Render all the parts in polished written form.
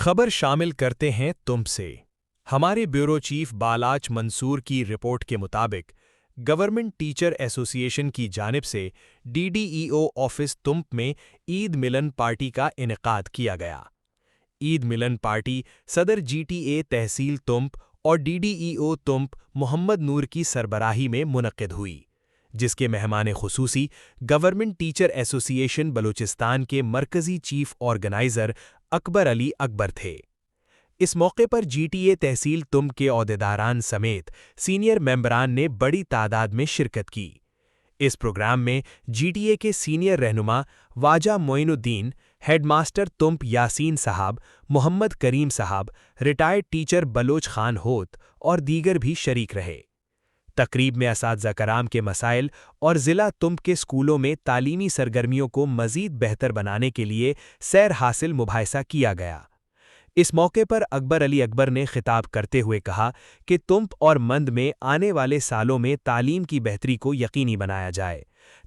خبر شامل کرتے ہیں تم سے۔ ہمارے بیورو چیف بالاچ منصور کی رپورٹ کے مطابق گورنمنٹ ٹیچر ایسوسی ایشن کی جانب سے D D E O office تمپ میں عید ملن پارٹی کا انعقاد کیا گیا۔ عید ملن پارٹی صدر جی ٹی اے تحصیل تمپ اور ڈی ڈی ای او تمپ محمد نور کی سربراہی میں منعقد ہوئی، جس کے مہمان خصوصی گورنمنٹ ٹیچر ایسوسی ایشن بلوچستان کے مرکزی چیف آرگنائزر اکبر علی اکبر تھے۔ اس موقع پر جی ٹی اے تحصیل تمپ کے عہدیداران سمیت سینئر ممبران نے بڑی تعداد میں شرکت کی۔ اس پروگرام میں جی ٹی اے کے سینئر رہنما واجہ معین الدین، ہیڈ ماسٹر تمپ یاسین صاحب، محمد کریم صاحب، ریٹائرڈ ٹیچر بلوچ خان ہوت اور دیگر بھی شریک رہے۔ تقریب میں اساتذہ کرام کے مسائل اور ضلع تمپ کے اسکولوں میں تعلیمی سرگرمیوں کو مزید بہتر بنانے کے لیے سیر حاصل مباحثہ کیا گیا۔ اس موقع پر اکبر علی اکبر نے خطاب کرتے ہوئے کہا کہ تمپ اور مند میں آنے والے سالوں میں تعلیم کی بہتری کو یقینی بنایا جائے،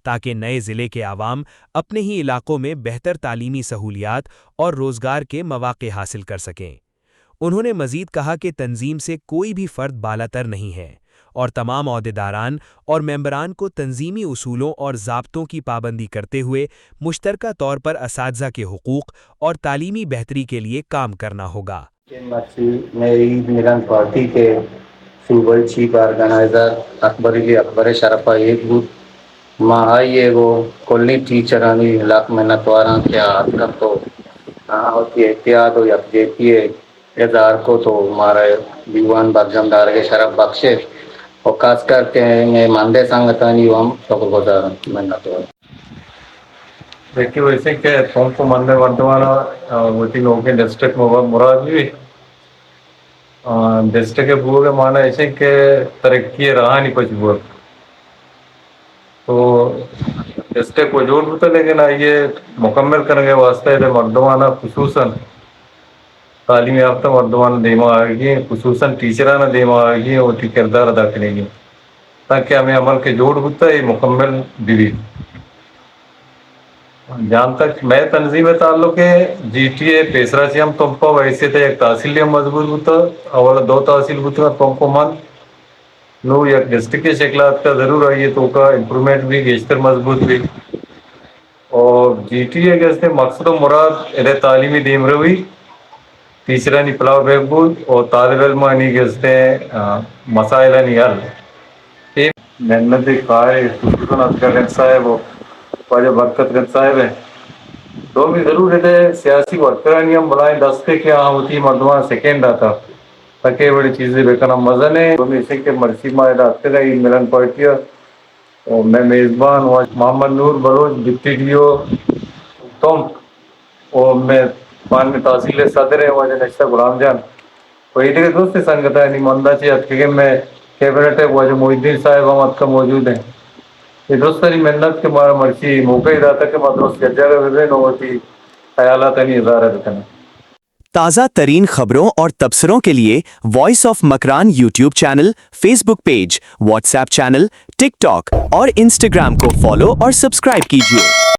تاکہ نئے ضلع کے عوام اپنے ہی علاقوں میں بہتر تعلیمی سہولیات اور روزگار کے مواقع حاصل کر سکیں۔ انہوں نے مزید کہا کہ تنظیم سے کوئی بھی فرد بالاتر نہیں ہے اور تمام عہدیداران اور ممبران کو تنظیمی اصولوں اور ضابطوں کی پابندی کرتے ہوئے مشترکہ طور پر اساتذہ کے حقوق اور تعلیمی بہتری کے لیے کام کرنا ہوگا۔ میں عید ملن پارٹی کے صوبائی چیف آرگنائزر اکبر علی اکبر شرف عید بود ماہائیے وہ کلی ٹیچرانی علاق میں نتواراں کیا کب تو ہوتی احتیاط و یکجہتی اظہار کو تو ہمارے دیوان برجمدار کے شرف بخشے اور خاص کر کے ماندے سنگتانی ہم شکر گزار منت ہو۔ دیکھیے ویسے کہ تم کو مندے وردوانا وتی لوگوں کے ڈسٹرکٹ مراد بھی ڈسٹرکٹ کے بو کے مانا ایسے کہ ترقی رہا نہیں کچھ بہت تو ڈسٹرکٹ کو جوڑ ہوتا، لیکن یہ مکمل کرنے کے واسطے مردمانہ خصوصاً تعلیم یافتہ مردمانہ دیما آگی، خصوصاً ٹیچرانہ دیما آگی اور کردار ادا کریں گی تاکہ ہمیں عمل کے جوڑ ہوتا ہے یہ مکمل بھی۔ جہاں تک میں تنظیم تعلق ہے جی ٹی اے پیسرا سے ہم تم کو ویسے تو ایک تحصیل مضبوط ہوتا اول دو تحصیل ہوتا تم کو من نو ایک ڈسٹرکٹ کے شکلات کا ضرور آئیے تو کا امپرومنٹ بھی گیشتر مضبوط بھی، اور جی ٹی اے کے مقصد و مراد ادھر تعلیمی دیم روی ٹیچرانی پلاؤ بہبود اور طالب علمانی کے مسائلانی حل محنت قائد خصوصاً اصغر گنج صاحب و خواجہ برکت گنج صاحب ہیں دو بھی ضرور ہے سیاسی ورکرانی ہم بلائیں دستے کے ہاں ہوتی مردمان سیکنڈ آتا تاکہ بڑی چیزیں بیکنا مزن ہے تو اسے کہ مرسی ماہدہ آتے گا عید ملن پارٹی اور میں میزبان محمد نور بلوچ ڈپٹی ڈی او تم اور میں پان میں تحصیل صدر ہے واجہ نشتہ غلام جان وہی دیکھے دوست سنگت ہے مندہ چی اتکے میں کیبنٹ ہے واجہ محی الدین صاحب ہم اتکا موجود ہیں۔ یہ دوستانی محنت کے مارا مرچی موقع ادا کہ مدرس گجہ وزن ہوتی خیالات نہیں اظہار رکھنا۔ تازہ ترین خبروں اور تبصروں کے لیے voice of Makran YouTube channel, Facebook page, WhatsApp channel, TikTok اور انسٹاگرام کو فالو اور سبسکرائب کیجیے۔